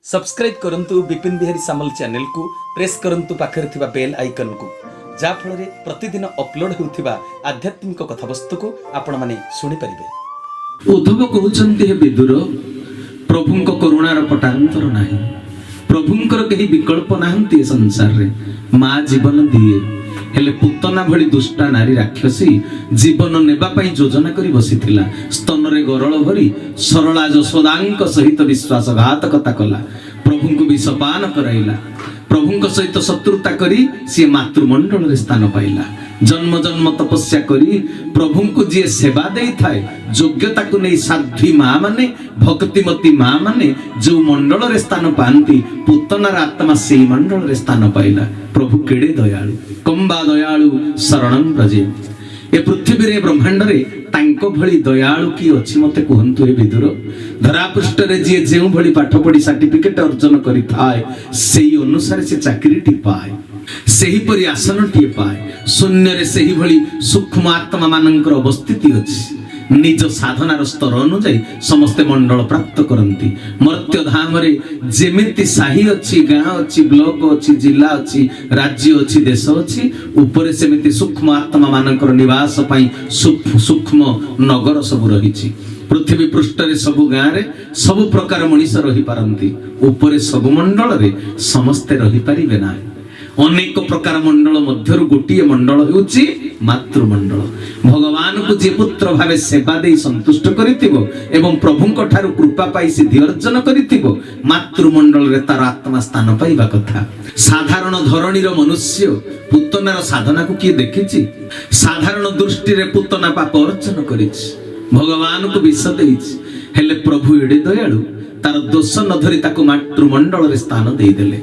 Subscribe करंतु विपिन बिहारी सामल channel को press करंतु पाखरे थिबा बेल आइकन को जा फल रे प्रतिदिन अपलोड होउथिबा आध्यात्मिक कथावस्तु को आपण माने सुनि परिबे। उद्धव कहउछन्ति हे विदुर, प्रभुंक करुणार पटांतर नाही, प्रभुंकर केही विकल्प नाहंती ए संसार रे। मां जीवन दिए हेले पुतना भली दुष्टा नारी राक्षसी जीवन नेबा पई योजना करी बसिथिला। स्तन रे गरल भरी सरला यशोदांक सहित विश्वासघातकता कला, प्रभुंकु विषपान कराइला। प्रभुंक सहित शत्रुता करी सी मातृमंडल रे स्थान पाइला। जन्म जन्म तपस्या करी प्रभुंकु जी सेवा देई थाए योग्यता को नहीं साध्वी मां माने भक्तिमती मां माने जो मंडल रे स्थान पांती पुतनार आत्मा से मंडल रे स्थान पाइला। प्रभु केड़े दयालु, कंबा दयालु शरणं प्रजे। ए पृथ्वी रे ब्रह्मांड रे तांको भली दयालु की अछि मते कहंतु हे विदुर। धरा पृष्ठ रे जे जेउ भली पाठ पढ़ी सर्टिफिकेट अर्जन करी थाए सेही अनुसार से चाकरी टी पाए, सेही परि आसन टी पाए। शून्य रे सेही भली सूक्ष्म आत्मा मानकर अवस्थिति अछि। निज साधनार स्तर अनुଯାୟୀ समस्ते मंडल प्राप्त करती। मर्त्य धाम रे जेमिति साही अच्छी, गाँ अच्छी, ब्लॉक अच्छी, जिला अच्छी, राज्य अच्छी, देश अच्छी, ऊपर सेमिति सूक्ष्म आत्मा मानकर निवास पाई सूक्ष्म नगर सब रही। पृथ्वी पृष्ठ रे सबु गाँ रे सबु प्रकार मनीष रही पारंती, ऊपर सबु मंडल रे समस्ते रही पारिबे ना। अनेक प्रकार मंडल मध्यरु गोटिए मंडल हेउची मातृमंडल। भगवान को जे पुत्र भावे सेवा दे संतुष्ट करितिबो एवं प्रभुंक ठारु कृपा पाई सिद्धि अर्जन करितिबो मातृमंडल रे तार आत्मा स्थान पाइबा कथा। साधारण धरणीर मनुष्य पुतनार साधना को किए देखिछि? साधारण दृष्टि रे पुतना पाप अर्जन करिछि, भगवान को विष देइछि। हेले प्रभु एडे दयालु तार दोष न धरि ताको मातृमंडल रे स्थान देई देले।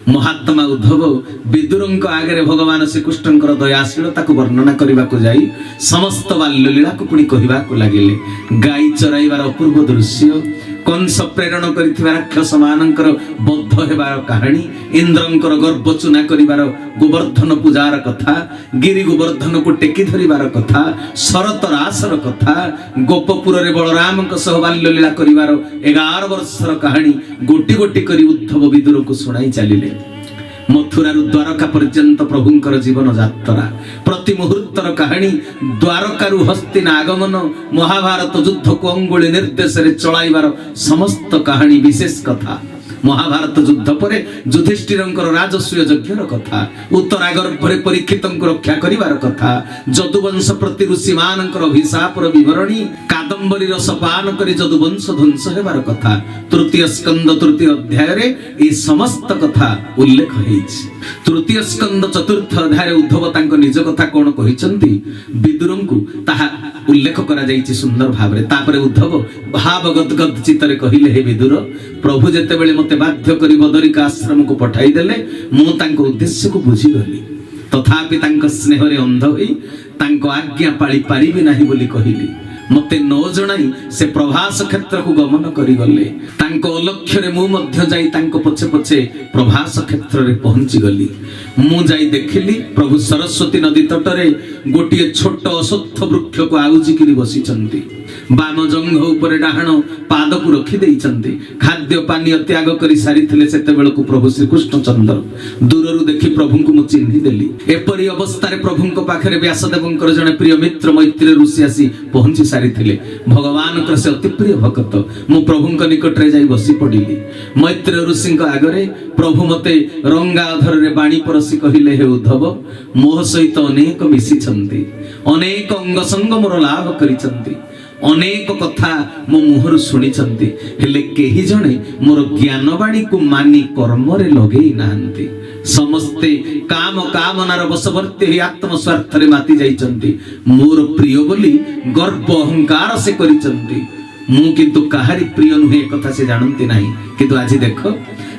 महात्मा उद्धव विदुरंक आगे भगवान श्रीकृष्णଙ୍କର दयाशीलता को वर्णना करने को जाई समस्त बाल्यलीला को पुणी कहवा को लगिले। गाई चराइबार अपूर्व दृश्य, कंस प्रेरण करिथिबा राक्षस मानकर बद्ध हेबार कहानी, इंद्रंकर गर्भ चुना करिबार गोवर्धन पूजार कथा, गिरि गोवर्धन को टेकी धरिबार कथा, शरत रासर कथा, गोपपुर रे बलरामक सह बाल्यलीला करिबार 11 वर्षर कहानी गोटी गोटी करी उद्धव विदुर को सुनाई चलिले। मथुरा द्वारका पर्यंत प्रभुंकर जीवन यात्रा, प्रति मुहूर्तर कहानी, द्वारकारु हस्तिन आगमन, महाभारत युद्ध को अंगुली निर्देश रे चलाइबार समस्त कहानी विशेष कथा, महाभारत युद्ध परे युधिष्ठिरंकर राजसूय यज्ञर कथा, उत्तरागर्भरे परीक्षितंक रक्षा करिवार कथा, जदुवंश प्रति ऋषि मानकर अभिशापर विवरणी, कादंबरी रस पान करी जदुवंश ध्वंस हेबार कथा। तृतीय स्कंद तृतीय अध्याय रे ए समस्त कथा उल्लेख हेछि। तृतीय स्कंद चतुर्थ अध्याय उद्धव तांको निज कथा कोन कहिसंती विदुरंकु ताहा उल्लेख करा जाइछि सुंदर भाबरे। तापरे उद्धव भाव गदगद चित्तरे कहिले, हे विदुर, प्रभु जेते बेले मते बाध्य करी बदरिका आश्रम को पठाई देले मु तांको उद्देश्य को बुझी गली, तथापि तांको स्नेह रे अंध होई तांको आज्ञा पाळी पारिबि नाही बोली कहिली। मते न जणाई से प्रभास क्षेत्र को गमन करी गले। तांको अलक्ष्य रे मु मध्य जाई तांको पछे पछे प्रभास क्षेत्र रे पहुंची गली। मु जाई देखिली प्रभु सरस्वती नदी तट रे गोटिए छोट अश्वत्थ वृक्ष को आउजी किरी बसिचंती। बाम जंघ ऊपर डाहण पाद को रखी देइचंती। खाद्य पानीय त्याग करी सारी थिले सेते बेलकु प्रभु श्री कृष्ण चंद्र। दूररु देखि प्रभु को मु चिन्हि देली। एपरि अवस्था रे प्रभुंक पाखरे व्यासदेवंकर जने प्रिय मित्र मैत्री ऋषि आसी पहुंची सारी थिले। भगवान कर से अति प्रिय भक्त मु प्रभुंक निकट रे जाई बसी पडिली। मैत्री ऋषिंक आगरे प्रभु मते रंगा अधर रे बाणी परसी कहिले, हे उद्धव, मोह सहित अनेक मिसी छंती, अनेक अंग संग मोर लाभ करिसंती, अनेक कथा मो मुहरु शुणी छंती, हेले केही जणे मोर ज्ञान बाणी को मानी कर्म रे लगेई नाहंती। समस्ते काम कामनार वशवर्ती आत्म स्वार्थ रे माति जाइचंती। मोर प्रिय बोली गर्व अहंकार से करिचंती। मु किंतु काहारी प्रिय नुहे कथा से जानंती नाही। किंतु आज देखो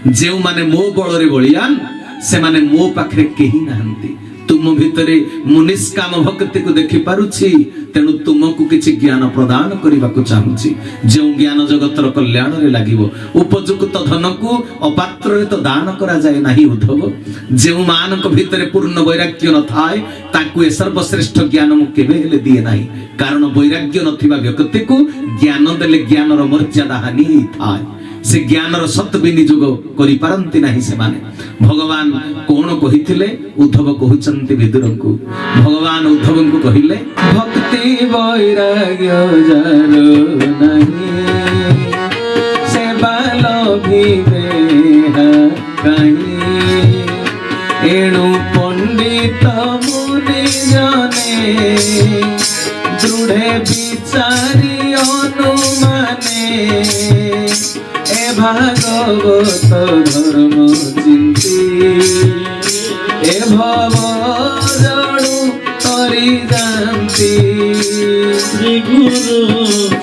जेउ माने मो बळ रे बलियान से माने मो पाखरे केही नाहंती। तुम भितरे मु निष्काम भक्ति को देखि पारुछि, तेणु तुमको किछि ज्ञान प्रदान करबा को चाहुछि। जे ज्ञान जगतर कल्याण रे लागिवो। उपयुक्त धन को अपात्र रे तो दान करा जाय नाही उद्धव। जे मानक भितरे पूर्ण वैराग्य न थाए ताकू ए सर्वश्रेष्ठ ज्ञान मु केबे हेले दिए नाही। कारण वैराग्य नथिबा व्यक्ति को ज्ञान देले ज्ञानर मर्यादा हानि थाए। से ज्ञानर सत विनियोग करि पारंती नाही से माने भगवान कोन कहिथिले उद्धव कहउचंती विदुर को भगवान उद्धव को कहिले भक्ति वैराग्य जारो नाही से बालो भिबेहा काई एणु पंडित मुनि जने दृढ़े विचारी अनुमाने ए भागवत धर्म चिंती ए भव जड़ु तरी जानती श्री गुरु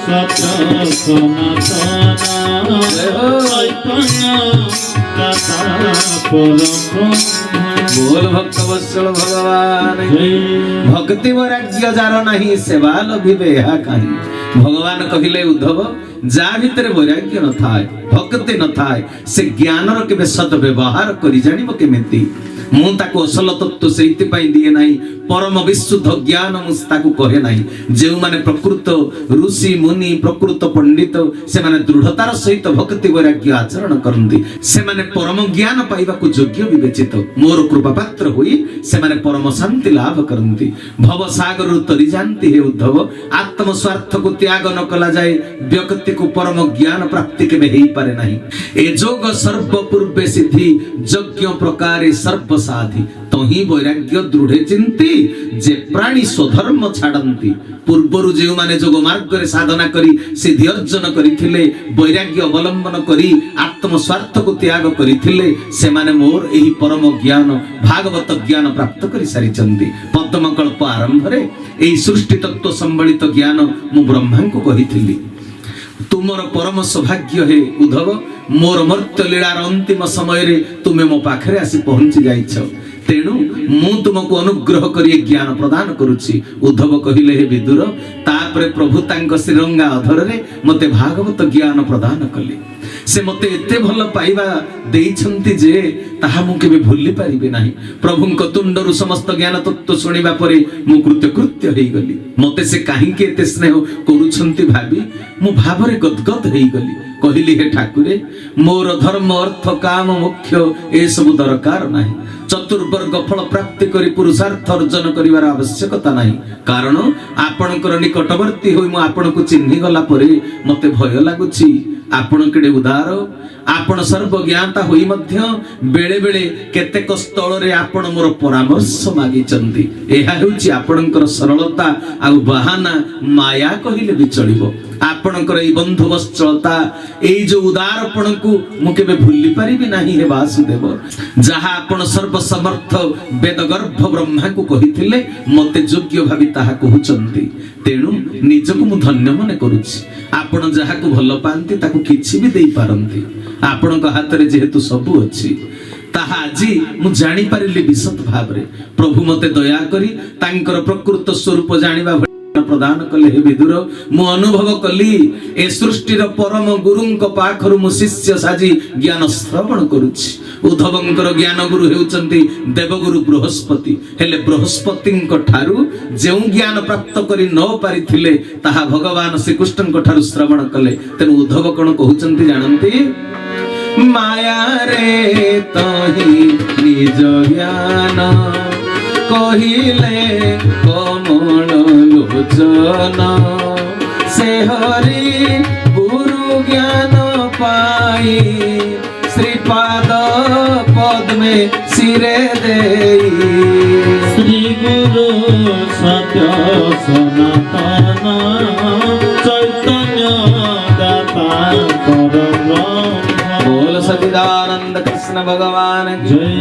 सत्य सनातन चैतन्य कथा परम बोल भक्त वत्सल भगवान भक्ति वैराग्य जार नहीं सेवाल विवेहा कहीं भगवान कहिले उद्धव जा भितर वैराग्य न थाए भक्ति न थाए से ज्ञानर केबे सद व्यवहार करि जानिबो केमिति मु ताको असल तत्व सेइति पई दिए नाही परम विशुद्ध ज्ञान मु ताको कहे नाही जेउ माने प्रकृत ऋषि मुनि प्रकृत पंडित से माने दृढ़तार सहित भक्ति वैराग्य आचरण करंती से माने परम ज्ञान पाइबा को योग्य विवेचित मोर कृपा पात्र होई से माने परम शांति लाभ करंती भव सागर तरी जानती हे उद्धव आत्म स्वार्थ को त्याग न कला जाए व्यक्ति को परम ज्ञान प्राप्ति के हेई पारे नाही ए जोग सर्व पूर्वे सिद्धि यज्ञ प्रकारे सर्व साधि तो ही वैराग्य दृढ़ चिंती जे प्राणी स्वधर्म छाड़ती पूर्वर जो माने जोग मार्ग रे साधना करी सिद्धि अर्जन करिथिले वैराग्य अवलंबन करी आत्म स्वार्थ को त्याग करिथिले से माने मोर एही परम ज्ञान भागवत ज्ञान प्राप्त करि सारिचंती पद्म कल्प आरंभ रे एही सृष्टि तत्व संबलित ज्ञान मु ब्रह्मा को कहिथिली तुमर परम सौभाग्य हे उद्धव मोर मर्त्य लीलार अंतिम समय रे तुमे मो पाखरे आसी पहुंची जाइछ तेणु मु तुमको अनुग्रह करी ज्ञान प्रदान करुछि उद्धव कहिले हे विदुर तापरे प्रभु तांक श्रीरंगा अधर रे मते भागवत ज्ञान प्रदान कले से मते एते भल पाइबा देइछंती जे ताहा मु केबे भूली परिबे नाही प्रभुंक तुंडरु समस्त ज्ञान तत्व सुनिबा परे मु कृत्य हेई गली मते से काहे के एते स्नेह करूछंती भाबी मु भाबरे गदगद हेई गली कहिली हे ठाकुरे मोर धर्म अर्थ काम मुख्य ए सब दरकार नाही चतुर्वर्ग फल प्राप्ति करी पुरुषार्थ अर्जन करिवार आवश्यकता नाही कारण आपणकर निकटवर्ती होई मु आपणको चिन्हि गला परे मते भय लागुछि आपण केडे उदार आपण सर्व ज्ञाता होई मध्य बेले बेले केतेक स्थल रे आपण मोर परामर्श मागी चंदी एहा हेउछि आपणकर सरलता आ बहाना माया कहिले भी चलिबो आपणकर ई बंधु वत्सलता एई जो उदारपण को मु केबे भूली परिबि नाही हे वासुदेव जहा आपण सर्व समर्थ वेद गर्भ ब्रह्मा को कहिथिले मते योग्य भाबी ताहा कहउचंती तेणु निजको मु धन्य मने करूछि आपण जहा को भल पांती ताको किछि भी देई पारंती आपणक हाथ रे जेहेतु सबु अछि ताहा आजी मु जानि पारिली विशद भाव रे प्रभु मते दया करी तांकर प्रकृत स्वरूप जानिबा प्रदान कले हे विदुर मु अनुभव कली ए सृष्टिर परम गुरुंक पाखरु मु शिष्य साजी ज्ञान श्रवण करूछि उद्धवंकर ज्ञान गुरु हेउचंती देवगुरु बृहस्पति हेले बृहस्पतिंक ठारु जेउ ज्ञान प्राप्त करी न पारिथिले ताहा भगवान श्री कृष्णंक ठारु श्रवण कले तेनु उद्धव कोन कहउचंती जानंती माया रे तही निज ज्ञान कहिले कमल लोचन से हरि गुरु ज्ञान पाई श्रीपाद पद्मे सिरे देई श्री गुरु सत्य सनातन चैतन्य दाता परम बोल सच्चिदानंद कृष्ण भगवान जय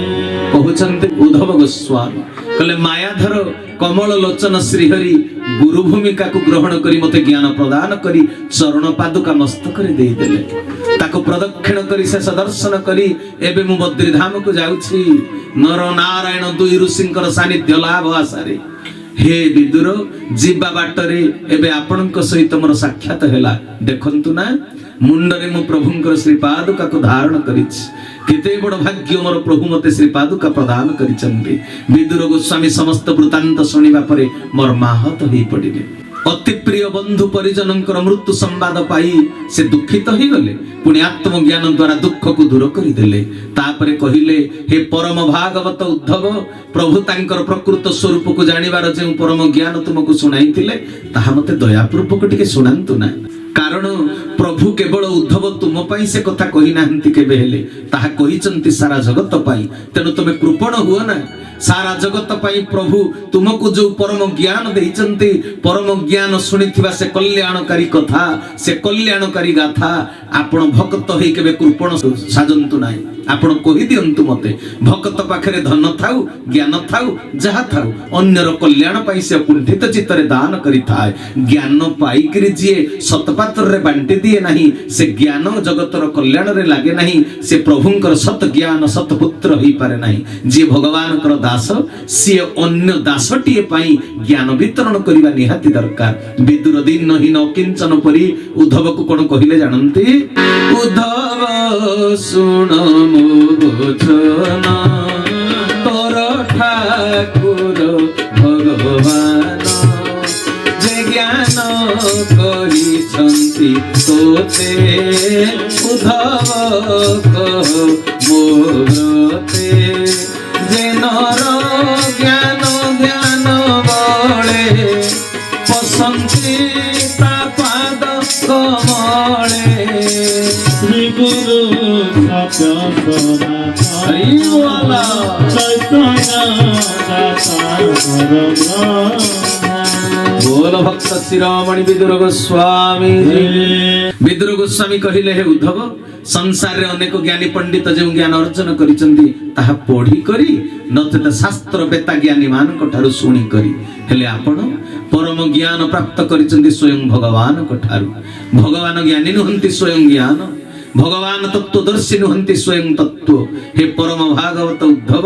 कहउचंती उद्धव गोस्वामी कले मायाधर कमल लोचन श्रीहरि गुरु भूमिका को ग्रहण करी मते ज्ञान प्रदान करी चरण पादुका मस्तक रे देई देले ताको प्रदक्षिण करी से दर्शन करी एबे मु बद्री धाम को जाउछि नर नारायण दुई ऋषिंकर सानिध्य लाभ आसारे हे विदुर जीवा बाटरे एबे आपणक सहित मोर साक्षात हेला देखंतु ना मुंडरे मु प्रभुंकर श्री पादुका को धारण करिछि केते बड़ भाग्य मोर प्रभु मते श्री पादुका प्रदान करिचंती विदुर गोस्वामी समस्त वृत्तांत सुनिबा परे मोर माहत होई पडिले ଅତି ପ୍ରିୟ ବନ୍ଧୁ ପରିଜନଙ୍କର ମୃତ୍ୟୁ ସମ୍ବାଦ ପାଇ ସେ ଦୁଃଖିତ ହେଇଗଲେ, ପୁଣି ଆତ୍ମଜ୍ଞାନ ଦ୍ୱାରା ଦୁଃଖକୁ ଦୂର କରିଦେଲେ। ତାପରେ କହିଲେ, ହେ ପରମ ଭାଗବତ ଉଦ୍ଧବ, ପ୍ରଭୁ ତାଙ୍କର ପ୍ରକୃତ ସ୍ୱରୂପକୁ ଜାଣିବାର ଯେଉଁ ପରମ ଜ୍ଞାନ ତୁମକୁ ଶୁଣାଇଥିଲେ ତାହା ମତେ ଦୟାପୂର୍ବକ ଟିକେ ଶୁଣାନ୍ତୁ ନା। କାରଣ ପ୍ରଭୁ କେବଳ ଉଦ୍ଧବ ତୁମ ପାଇଁ ସେ କଥା କହିନାହାନ୍ତି କେବେ ହେଲେ, ତାହା କହିଛନ୍ତି ସାରା ଜଗତ ପାଇଁ। ତେଣୁ ତମେ କୃପଣ ହୁଅ ନା। ସାରା ଜଗତ ପାଇଁ ପ୍ରଭୁ ତୁମକୁ ଯୋଉ ପରମ ଜ୍ଞାନ ଦେଇଛନ୍ତି, ପରମ ଜ୍ଞାନ ଶୁଣିଥିବା ସେ କଲ୍ୟାଣକାରୀ କଥା, ସେ କଲ୍ୟାଣକାରୀ ଗାଥା ଆପଣ ଭକ୍ତ ହେଇ କେବେ କୃପଣ ସାଜନ୍ତୁ ନାହିଁ। ଆପଣ କହିଦିଅନ୍ତୁ ମତେ, ଭକ୍ତ ପାଖରେ ଧନ ଥାଉ, ଜ୍ଞାନ ଥାଉ, ଯାହା ଥାଉ, ଅନ୍ୟର କଲ୍ୟାଣ ପାଇଁ ସେ କୁଣ୍ଠିତ ଚିତ୍ତରେ ଦାନ କରିଥାଏ। ଜ୍ଞାନ ପାଇକିରି ଯିଏ ସତପାତ୍ରରେ ବାଣ୍ଟି ଦିଏ ନାହିଁ, ସେ ଜ୍ଞାନ ଜଗତର କଲ୍ୟାଣରେ ଲାଗେ ନାହିଁ। ସେ ପ୍ରଭୁଙ୍କର ସତ ଜ୍ଞାନ ସତପୁତ୍ର ହେଇପାରେ ନାହିଁ। ଯିଏ ଭଗବାନଙ୍କର ଦାସ, ସିଏ ଅନ୍ୟ ଦାସଟିଏ ପାଇଁ ଜ୍ଞାନ ବିତରଣ କରିବା ନିହାତି ଦରକାର। ବିଦୁର ଦିନହୀନ କିଞ୍ଚନ ପରି ଉଦ୍ଧବକୁ କଣ କହିଲେ ଜାଣନ୍ତି? ଉଦ୍ଧବ ଶୁଣ ମୋ ବଚନ, ତୋର ଠାକୁର ଭଗବାନ ଯେ ଜ୍ଞାନ କରିଛନ୍ତି ତୋତେ, ଉଦ୍ଧବ କହ ମୋ ବ୍ରତେ, ଯେ ନର ଜ୍ଞାନ ଧ୍ୟାନ ବଳେ ପସନ୍ତି ତା ପାଦ କମଳେ। শ্রী গুরু সত্য হরি বল। চৈতন্য দাতা পরম बोल भक्त शिरोमणि विदुर गोस्वामी। विदुर गोस्वामी कहिले, हे उद्धव, संसार रे अनेक ज्ञानी पंडित जो ज्ञान अर्जन करिसंती ताहा पढ़ी करी नचेत शास्त्र वेता ज्ञानी मानक ठारू सुनी करी, हेले आपण परम ज्ञान प्राप्त करिसंती स्वयं भगवान को ठारू। भगवान ज्ञानी नुहंती स्वयं ज्ञान, भगवान तत्वदर्शी नुहंती स्वयं तत्व। हे परम भागवत उद्धव,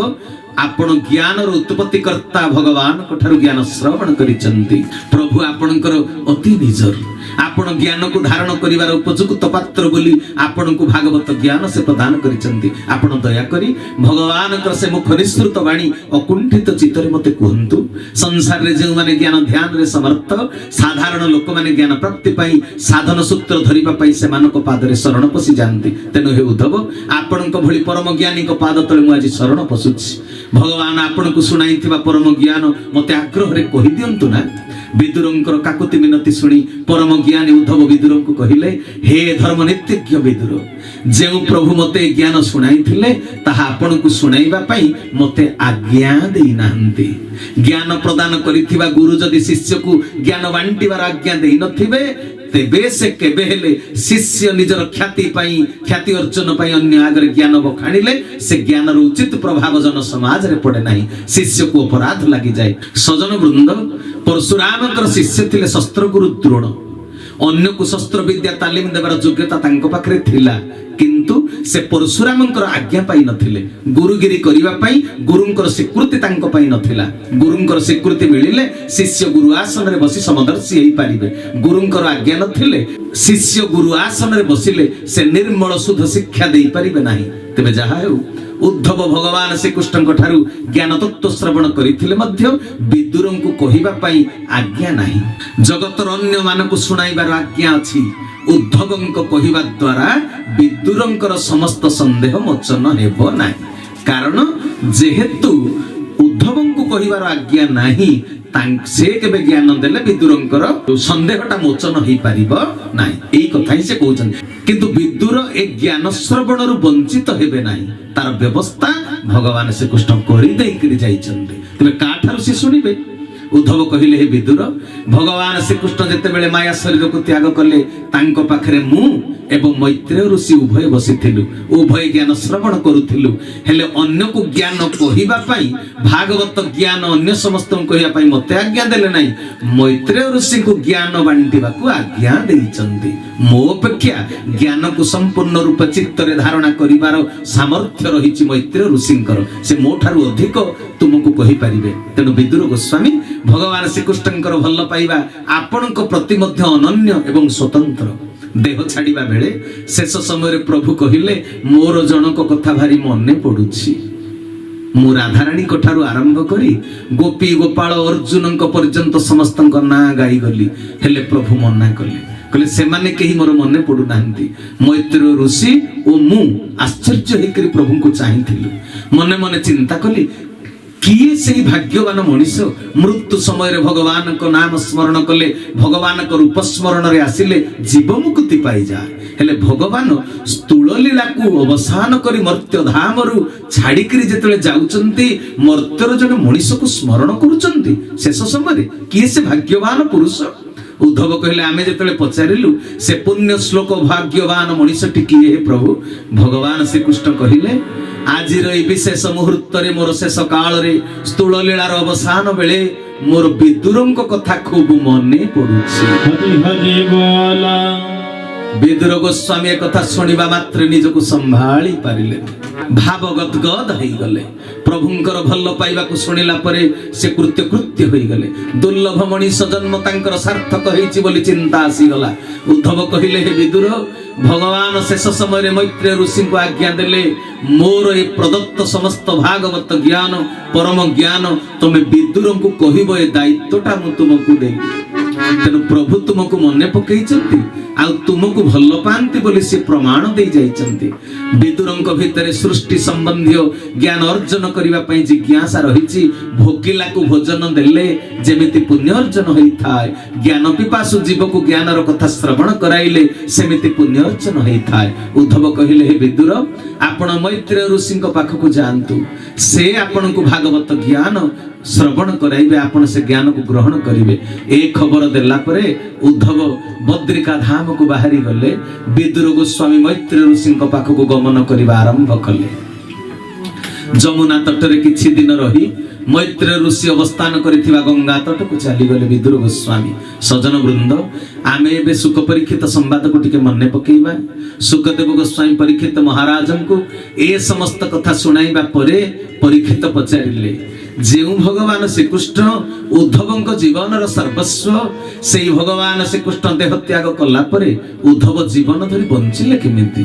आपण ज्ञान उत्पत्ति कर्ता भगवान ठारू ज्ञान श्रवण करिसंती। प्रभु आपणकर अति निजर, आपण ज्ञान को धारण करिवार उपयुक्त पात्र बोली आपण को भागवत ज्ञान से प्रदान करिसंती। आपण दया करी भगवान से मुख निसृत वाणी अकुंठित चित्तरे मते कहंतु, संसार रे जे माने ज्ञान ध्यान रे समर्थ साधारण लोक माने ज्ञान प्राप्ति पाई साधन सूत्र धरिबा पाई से मानक पादरे शरण पसी जानती। तेनु हे उद्धव, आपणक भली परम ज्ञानी को पाद तळे मु आज शरण पसुछि। भगवान आपण को सुनाइथिबा परम ज्ञान मते आग्रह रे कहि दियंतु ना। विदुरंकर काकुति मिनति सुनी परम ज्ञानी उद्धव विदुर को कहिले, हे धर्म नित्यज्ञ विदुर, जेउ प्रभु मते ज्ञान सुनाइथिले ताहा आपण को सुनाइबा पई मते आज्ञा देई नाहंती। ज्ञान प्रदान करिथिबा गुरु जदि शिष्य को ज्ञान बांटिबार आज्ञा देई नथिबे, तेबे से केबे हेले शिष्य निजर ख्याति पाई ख्याति अर्जन पाई अन्य आगे ज्ञान बखाणिले से ज्ञान उचित प्रभाव जन समाज रे पड़े नहीं, शिष्य को अपराध लगी जाए। सजन वृंद, परशुराम शिष्य थिले शस्त्र गुरु द्रोण। अन्य को शस्त्र विद्या तालीम देवार योग्यता तांको पाखरे थिला, किंतु से परशुरामंकर आज्ञा पाई नथिले। गुरुगिरी करिबा पाई गुरुंकर स्वीकृति तांको पाई नथिला। गुरुंकर स्वीकृति मिलिले शिष्य गुरु आसन रे बसी समदर्शी हेई पारिबे। गुरुंकर आज्ञा नथिले शिष्य गुरु आसन रे बसिले से निर्मल शुद्ध शिक्षा देई पारिबे नाही। तेबे जहा हेउ उद्धव भगवान श्रीकृष्ण ठारू ज्ञान तत्व श्रवण करथिले मध्य विदुरंकु कहिबा पाई आज्ञा नाही। जगतर अन्य मानकु सुनाइबार आज्ञा अछि। उद्धवंक कहिबा द्वारा विदुरंकर समस्त संदेह मोचन हेबो नाही। कारण जेहेतु उद्धवंकु कहिबार आज्ञा नाही, से केबे ज्ञान देले विदुरंकर संदेहटा मोचन हेई पारिबो नाही। एई कथा ही से कहउछन। किंतु विदुर ए ज्ञान श्रवणरु वंचित हेबे नाही, तार व्यवस्था भगवान श्रीकृष्ण करि देई करि जाइछन्ते। तबे काठारु से सुनिबे। उद्धव कहिले, हे विदुर, भगवान श्रीकृष्ण जेते बेले माया शरीर को त्याग कले तांको पाखरे मु एवं मैत्रेय ऋषि उभय बसिथिलु, उभय ज्ञान श्रवण करुथिलु। हेले अन्य को ज्ञान कहिबा पई भागवत ज्ञान अन्य समस्त कहिबा पई मते आज्ञा देले नाही, मैत्रेय ऋषि को ज्ञान बांटिबा को आज्ञा देइचंती। मो अपेक्षा ज्ञान को संपूर्ण रूप चित्तरे धारणा करिवार सामर्थ्य रहिछि मैत्रेय ऋषिंकर। से मो ठारू अधिक तुमको कहि परिबे। तेनु विदुर गोस्वामी, भगवान श्रीकृष्णकर भल पाइबा आपणक प्रति मध्य अनन्य एवं स्वतंत्र। देह छाड़िबा बेले शेष समय प्रभु कहिले, मोर जनक कथा भारी मने पडुछि। ମୁଁ ରାଧାରାଣୀଙ୍କ ଠାରୁ ଆରମ୍ଭ କରି ଗୋପୀ ଗୋପାଳ ଅର୍ଜୁନଙ୍କ ପର୍ଯ୍ୟନ୍ତ ସମସ୍ତଙ୍କ ନାଁ ଗାଇଗଲି, ହେଲେ ପ୍ରଭୁ ମନା କଲେ। କହିଲେ ସେମାନେ କେହି ମୋର ମନେ ପଡୁନାହାନ୍ତି। ମୈତ୍ରେୟ ଋଷି ଓ ମୁଁ ଆଶ୍ଚର୍ଯ୍ୟ ହେଇକରି ପ୍ରଭୁଙ୍କୁ ଚାହିଁଥିଲୁ। ମନେ ମନେ ଚିନ୍ତା କଲି, କିଏ ସେହି ଭାଗ୍ୟବାନ ମଣିଷ ମୃତ୍ୟୁ ସମୟରେ ଭଗବାନଙ୍କ ନାମ ସ୍ମରଣ କଲେ, ଭଗବାନଙ୍କ ରୂପ ସ୍ମରଣରେ ଆସିଲେ ଜୀବ ମୁକ୍ତି ପାଇଯାଏ। ହେଲେ ଭଗବାନ ସ୍ଥୂଳ ଲୀଳାକୁ ଅବସାନ କରି ମର୍ତ୍ୟ ଧାମରୁ ଛାଡିକିରି ଯେତେବେଳେ ଯାଉଛନ୍ତି, ମର୍ତ୍ୟର ଜଣେ ମଣିଷକୁ ସ୍ମରଣ କରୁଛନ୍ତି ଶେଷ ସମୟରେ, କିଏ ସେ ଭାଗ୍ୟବାନ ପୁରୁଷ? ଉଦ୍ଧବ କହିଲେ, ଆମେ ଯେତେବେଳେ ପଚାରିଲୁ ସେ ପୁଣ୍ୟ ଶ୍ଲୋକ ଭାଗ୍ୟବାନ ମଣିଷଟି କିଏ ହେ ପ୍ରଭୁ? ଭଗବାନ ଶ୍ରୀକୃଷ୍ଣ କହିଲେ, ଆଜିର ଏହି ବିଶେଷ ମୁହୂର୍ତ୍ତରେ, ମୋର ଶେଷ କାଳରେ, ସ୍ଥୂଳ ଲୀଳାର ଅବସାନ ବେଳେ ମୋର ବିଦୁରଙ୍କ କଥା ଖୁବ ମନେ ପଡୁଛି। ହରି ହରି ବୋଲା। ବିଦୁର ଗୋସ୍ୱାମୀ କଥା ଶୁଣିବା ମାତ୍ରେ ନିଜକୁ ସମ୍ଭାଳି ପାରିଲେ, ଭାବ ଗଦଗଦ ହେଇଗଲେ। ପ୍ରଭୁଙ୍କର ଭଲ ପାଇବାକୁ ଶୁଣିଲା ପରେ ସେ କୃତ୍ୟ ହୋଇଗଲେ। ଦୁର୍ଲଭ ମଣିଷ ଜନ୍ମ ତାଙ୍କର ସାର୍ଥକ ହେଇଛି ବୋଲି ଚିନ୍ତା ଆସିଗଲା। ଉଦ୍ଧବ କହିଲେ, ହେ ବିଦୁର, ଭଗବାନ ଶେଷ ସମୟରେ ମୈତ୍ରେୟ ଋଷିଙ୍କୁ ଆଜ୍ଞା ଦେଲେ, ମୋର ଏ ପ୍ରଦତ୍ତ ସମସ୍ତ ଭାଗବତ ଜ୍ଞାନ, ପରମ ଜ୍ଞାନ ତମେ ବିଦୁରଙ୍କୁ କହିବ, ଏ ଦାୟିତ୍ୱଟା ମୁଁ ତୁମକୁ ଦେଲି। ତେଣୁ ପ୍ରଭୁ ତୁମକୁ ମନେ ପକେଇଛନ୍ତି, ଆଉ ତୁମକୁ ଭଲ ପାଆନ୍ତି ବୋଲି ସେ ପ୍ରମାଣ ଦେଇ ଯାଇଛନ୍ତି। ବିଦୁରଙ୍କ ଭିତରେ ସୃଷ୍ଟି ସମ୍ବନ୍ଧୀୟ ଜ୍ଞାନ ଅର୍ଜନ କରିବା ପାଇଁ ଜିଜ୍ଞାସା ରହିଛି। ଭୋକିଲାକୁ ଭୋଜନ ଦେଲେ ଯେମିତି ପୁଣ୍ୟ ଅର୍ଜନ ହୋଇଥାଏ, ଜ୍ଞାନ ପିପାସୁ ଜୀବକୁ ଜ୍ଞାନର କଥା ଶ୍ରବଣ କରାଇଲେ ସେମିତି ପୁଣ୍ୟ ଅର୍ଜନ ହୋଇଥାଏ। ଉଦ୍ଧବ କହିଲେ, ହେ ବିଦୁର, ଆପଣ ମୈତ୍ରେୟ ଋଷିଙ୍କ ପାଖକୁ ଯାଆନ୍ତୁ, ସେ ଆପଣଙ୍କୁ ଭାଗବତ ଜ୍ଞାନ ଶ୍ରବଣ କରାଇବେ, ଆପଣ ସେ ଜ୍ଞାନକୁ ଗ୍ରହଣ କରିବେ। ଏ ଖବର ଦେଲା ପରେ ଉଦ୍ଧବ ବଦ୍ରିକା ଧାମକୁ ବାହାରି ଗଲେ। ବିଦୁର ଗୋସ୍ୱାମୀ ମୈତ୍ରେୟ ଋଷିଙ୍କ ପାଖକୁ ଗମନ କରିବା ଆରମ୍ଭ କଲେ। ଯମୁନା ତଟରେ କିଛି ଦିନ ରହି ମୈତ୍ରେୟ ଋଷି ଅବସ୍ଥାନ କରିଥିବା ଗଙ୍ଗା ତଟକୁ ଚାଲିଗଲେ ବିଦୁର ଗୋସ୍ୱାମୀ। ସଜନ ବୃନ୍ଦ, ଆମେ ଏବେ ସୁଖ ପରୀକ୍ଷିତ ସମ୍ବାଦକୁ ଟିକେ ମନେ ପକେଇବା। ସୁଖଦେବ ଗୋସ୍ୱାମୀ ପରୀକ୍ଷିତ ମହାରାଜଙ୍କୁ ଏ ସମସ୍ତ କଥା ଶୁଣାଇବା ପରେ ପରୀକ୍ଷିତ ପଚାରିଲେ, ଯେଉଁ ଭଗବାନ ଶ୍ରୀକୃଷ୍ଣ ଉଦ୍ଧବଙ୍କ ଜୀବନର ସର୍ବସ୍ୱ, ସେଇ ଭଗବାନ ଶ୍ରୀକୃଷ୍ଣ ଦେହ ତ୍ୟାଗ କଲା ପରେ ଉଦ୍ଧବ ଜୀବନ ଧରି ବଞ୍ଚିଲେ କେମିତି?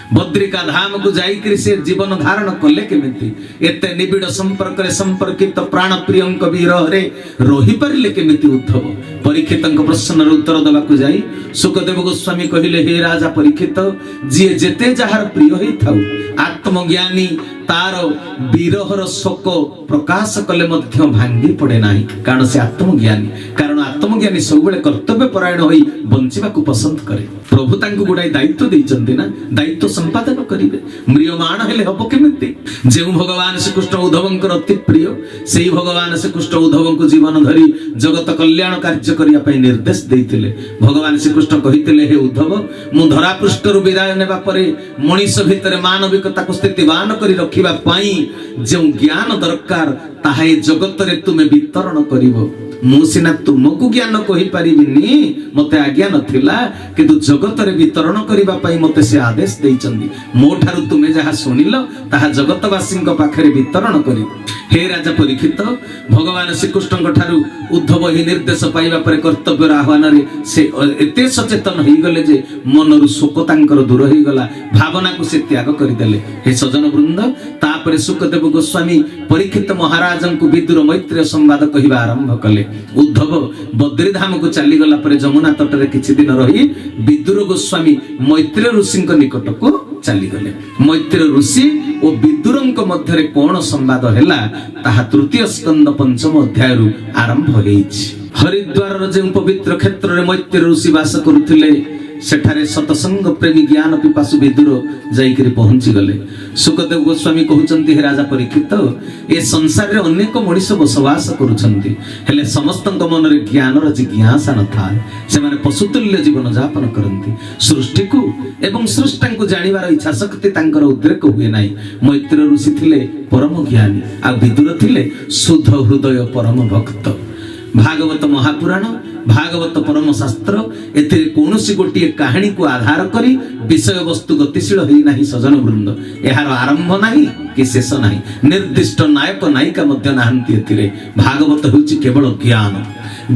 ବଦ୍ରିକା ଧାମକୁ ଯାଇକରି ସେ ଜୀବନ ଧାରଣ କଲେ କେମିତି? ଏତେ ନିବିଡ଼ ସମ୍ପର୍କରେ ସମ୍ପର୍କିତ ପ୍ରାଣ ପ୍ରିୟଙ୍କ ବିରହରେ ରହିପାରିଲେ କେମିତି ଉଦ୍ଧବ? ପରୀକ୍ଷିତଙ୍କ ପ୍ରଶ୍ନର ଉତ୍ତର ଦେବାକୁ ଯାଇ ସୁଖଦେବ ଗୋସ୍ୱାମୀ କହିଲେ, ହେ ରାଜା ପରୀକ୍ଷିତ, ଯିଏ ଯେତେ ଯାହାର ପ୍ରିୟ ହେଇଥାଉ, ଆତ୍ମଜ୍ଞାନୀ ତାର ବିରହର ଶୋକ ପ୍ରକାଶ କଲେ ମଧ୍ୟ ଭାଙ୍ଗି ପଡେ ନାହିଁ, କାରଣ ସେ ଆତ୍ମଜ୍ଞାନୀ। କାରଣ ଆତ୍ମଜ୍ଞାନୀ ସବୁବେଳେ କର୍ତ୍ତବ୍ୟ ପରାୟଣ ହୋଇ ବଞ୍ଚିବାକୁ ପସନ୍ଦ କରେ। ପ୍ରଭୁ ତାଙ୍କୁ ଗୁଡାଏ ଦାୟିତ୍ୱ ଦେଇଛନ୍ତି ନା, ଦାୟିତ୍ୱ ସମ୍ପାଦନ କରିବେ। ମ୍ରିୟମାଣ ହେଲେ ହବ କେମିତି? ଯେଉଁ ଭଗବାନ ଶ୍ରୀକୃଷ୍ଣ ଉଦ୍ଧବଙ୍କର ଅତି ପ୍ରିୟ, ସେଇ ଭଗବାନ ଶ୍ରୀକୃଷ୍ଣ ଉଦ୍ଧବଙ୍କୁ ଜୀବନ ଧରି ଜଗତ କଲ୍ୟାଣ କାର୍ଯ୍ୟ କରିବା ପାଇଁ ନିର୍ଦ୍ଦେଶ ଦେଇଥିଲେ। ଭଗବାନ ଶ୍ରୀକୃଷ୍ଣ କହିଥିଲେ, ହେ ଉଦ୍ଧବ, ମୁଁ ଧରାପୃଷ୍ଠରୁ ବିଦାୟ ନେବା ପରେ ମଣିଷ ଭିତରେ ମାନବିକତାକୁ ସ୍ଥିତିବାନ କରି ରଖିବା ପାଇଁ ଯେଉଁ ଜ୍ଞାନ ଦରକାର, ତାହା ଏ ଜଗତରେ ତୁମେ ବିତରଣ କରିବ। ମୁଁ ସିନା ତୁମକୁ ଜ୍ଞାନ କହିପାରିବିନି, ମତେ ଆଜ୍ଞା ନଥିଲା, କିନ୍ତୁ ଜଗତରେ ବିତରଣ କରିବା ପାଇଁ ମତେ ସେ ଆଦେଶ ଦେଇଛନ୍ତି। ମୋ ଠାରୁ ତୁମେ ଯାହା ଶୁଣିଲ ତାହା ଜଗତବାସୀଙ୍କ ପାଖରେ ବିତରଣ କରିବ। ହେ ରାଜା ପରୀକ୍ଷିତ, ଭଗବାନ ଶ୍ରୀକୃଷ୍ଣଙ୍କ ଠାରୁ ଉଦ୍ଧବ ଏହି ନିର୍ଦ୍ଦେଶ ପାଇବା ପରେ କର୍ତ୍ତବ୍ୟର ଆହ୍ୱାନରେ ସେ ଏତେ ସଚେତନ ହେଇଗଲେ ଯେ ମନରୁ ଶୋକ ତାଙ୍କର ଦୂର ହେଇଗଲା, ଭାବନାକୁ ସେ ତ୍ୟାଗ କରିଦେଲେ। ହେ ସଜନ ବୃନ୍ଦ, ତାପରେ ସୁଖଦେବ ଗୋସ୍ୱାମୀ ପରୀକ୍ଷିତ ମହାରାଜଙ୍କୁ ବିଦୁର ମୈତ୍ରେୟ ସମ୍ବାଦ କହିବା ଆରମ୍ଭ କଲେ। ଉଦ୍ଧବ ବଦ୍ରିଧାମକୁ ଚାଲିଗଲା ପରେ ଯମୁନା ତଟରେ କିଛି ଦିନ ରହି ବିଦୁର ଗୋସ୍ୱାମୀ ମୈତ୍ରେୟ ଋଷିଙ୍କ ନିକଟକୁ ଚାଲିଗଲେ। ମୈତ୍ରେୟ ଋଷି ଓ ବିଦୁରଙ୍କ ମଧ୍ୟରେ କଣ ସମ୍ବାଦ ହେଲା, ତାହା ତୃତୀୟ ସ୍କନ୍ଦ ପଞ୍ଚମ ଅଧ୍ୟାୟରୁ ଆରମ୍ଭ ହେଇଛି। ହରିଦ୍ୱାରର ଯେଉଁ ପବିତ୍ର କ୍ଷେତ୍ରରେ ମୈତ୍ରେୟ ଋଷି ବାସ କରୁଥିଲେ, ସେଠାରେ ସତସଙ୍ଗ ପ୍ରେମୀ ଜ୍ଞାନ ପିପାସୁ ବିଦୁର ଯାଇକରି ପହଞ୍ଚି ଗଲେ। ସୁଖଦେବ ଗୋସ୍ୱାମୀ କହୁଛନ୍ତି, ହେ ରାଜା ପରୀକ୍ଷିତ, ଏ ସଂସାରରେ ଅନେକ ମଣିଷ ବସବାସ କରୁଛନ୍ତି, ହେଲେ ସମସ୍ତଙ୍କ ମନରେ ଜ୍ଞାନର ଜିଜ୍ଞାସା ନଥାଏ। ସେମାନେ ପଶୁତୁଲ୍ୟ ଜୀବନ ଯାପନ କରନ୍ତି। ସୃଷ୍ଟିକୁ ଏବଂ ସୃଷ୍ଟାଙ୍କୁ ଜାଣିବାର ଇଚ୍ଛା ଶକ୍ତି ତାଙ୍କର ଉଦ୍ରେକ ହୁଏ ନାହିଁ। ମୈତ୍ରେୟ ଋଷି ଥିଲେ ପରମ ଜ୍ଞାନୀ, ଆଉ ବିଦୁର ଥିଲେ ଶୁଦ୍ଧ ହୃଦୟ ପରମ ଭକ୍ତ। ଭାଗବତ ମହାପୁରାଣ, ଭାଗବତ ପରମ ଶାସ୍ତ୍ର, ଏଥିରେ କୌଣସି ଗୋଟିଏ କାହାଣୀକୁ ଆଧାର କରି ବିଷୟବସ୍ତୁ ଗତିଶୀଳ ହେଇ ନାହିଁ ସଜନ ବୃନ୍ଦ। ଏହାର ଆରମ୍ଭ ନାହିଁ କି ଶେଷ ନାହିଁ, ନିର୍ଦ୍ଦିଷ୍ଟ ନାୟକ ନାୟିକା ମଧ୍ୟ ନାହାନ୍ତି ଏଥିରେ। ଭାଗବତ ହେଉଛି କେବଳ ଜ୍ଞାନ।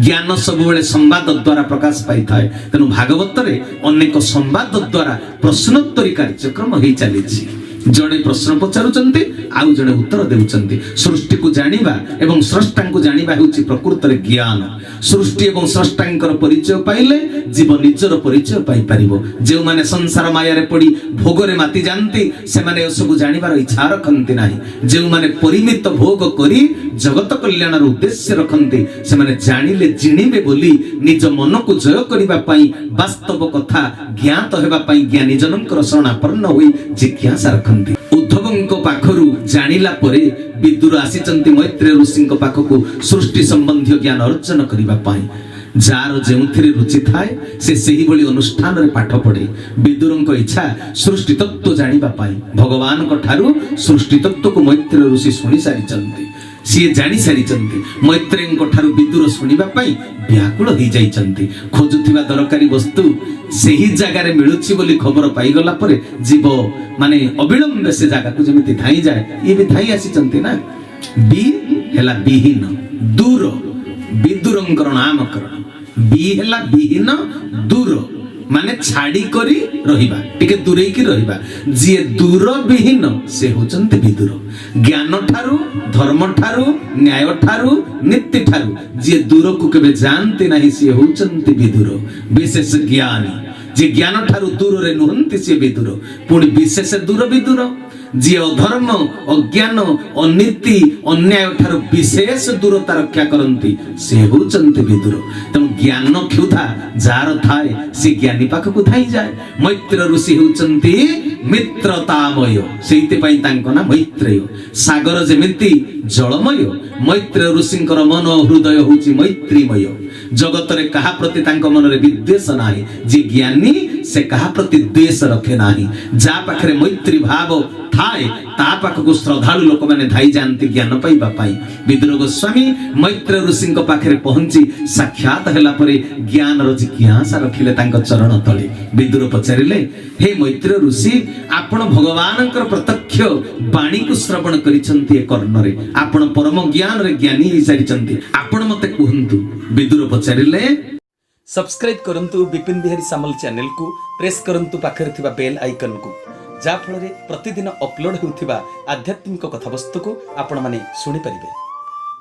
ଜ୍ଞାନ ସବୁବେଳେ ସମ୍ବାଦ ଦ୍ୱାରା ପ୍ରକାଶ ପାଇଥାଏ। ତେଣୁ ଭାଗବତରେ ଅନେକ ସମ୍ବାଦ ଦ୍ୱାରା ପ୍ରଶ୍ନୋତ୍ତରୀ କାର୍ଯ୍ୟକ୍ରମ ହେଇ ଚାଲିଛି। जड़े प्रश्न पचारुचंती आउ जड़े उत्तर देउचंती सृष्टि को जानिबा एवं स्रष्टा को जानिबा हेउची प्रकृत रे ज्ञान सृष्टि एवं स्रष्टांकर परिचय पाइले जीव निजर परिचय पाई परिबो जे माने संसार माया रे पड़ी भोग रे माति जानती से माने सब जानिबार इच्छा रखंती नाही जे माने परिमित भोग करी जगत कल्याण रो उद्देश्य रखंती से माने जानिले जिनिबे बोली निज मन को जय करिबा पई वास्तव कथा ज्ञात हेबा पई ज्ञानी जनकर शरणापन्न होई जिज्ञासा रखंती उद्धवଙ୍କ पाखरु जानिला परे विदुर आसीचंती मैत्रेय ऋषिଙ୍କ पाखକୁ सृष्टि संबंधी ज्ञान अर्जन करिबा पई जार जेउथिरे रुचि थाए से सही भली अनुष्ठान रे पाठ पढे विदुरଙ୍କ इच्छा सृष्टि तत्व जानिबा पई भगवानଙ୍କ ठारू सृष्टि तत्व को मैत्रेय ऋषि सुनि सारिचंती सी जानी सारिचंती मैत्रेयଙ୍କ ठारू विदुर सुनिबा पई व्याकुल हो जाइचंती खोजुथिबा दरकारी वस्तु सही जगह रे मिलुछि बोली खबर पाई गला परे जीव माने अविलंब से जगह को जेमिति धाई जाए ये भी धाई आसीचंती ना बी हेला विहीन दूर विदुरंकर नामकरण बी हेला विहीन दूर माने छाड़ी करी रहिबा टिके दूरे की रहिबा जे दूर विहीन से होचंते विदुर ज्ञान ठारू धर्म ठारू न्याय ठारू नीति ठारू जे दूर को केबे जानते नाही से होचंते विदुर विशेष ज्ञानी जे ज्ञान ठारू दूर रे नुहंती से विदुर पुणी विशेष दूर विदुर जे अधर्म अज्ञान अनीति अन्याय ठारू विशेष दूरता रक्षा करंती से होचंते विदुर तम ज्ञान क्षुधा जार थाए से ज्ञानी पाखକୁ धाई जाए मैत्र ऋषि होचंती मित्रतामय सेइते पई तांको ना मैत्रेय सागर जेमिति जलमय मैत्र ऋषिंकर मन हृदय होची मैत्रीमय जगत रे कहा प्रति तांको मन रे विद्वेष नाही जे ज्ञानी से कहा प्रति द्वेष रखे नाही जा पाखरे मैत्री भाव थाए ता पाखକୁ श्रद्धालु लोक माने धाई जानती ज्ञान पाइबा पाई विदुर गोस्वामी मैत्र ऋषिंक पाखरे पहुंची साक्षात हैला परे ज्ञान रो जिज्ञासा रखिले तांको चरण तळे विदुर पचारिले हे मैत्र ऋषि आपण भगवानकर प्रत्यक्ष वाणी को श्रवण करिसंती ए कर्णरे आपण परम ज्ञान रे ज्ञानी हे सारिसंती आपण मते कहंतु विदुर पचारिले सब्सक्राइब करंतु विपिन बिहारी सामल चैनल को प्रेस करंतु पाखरे थिबा बेल आइकन को जा फଳରେ ପ୍ରତିଦିନ ଅପଲୋଡ ହେଉଥିବା ଆଧ୍ୟାତ୍ମିକ କଥାବସ୍ତୁକୁ ଆପଣ ମାନେ ଶୁଣି ପାରିବେ।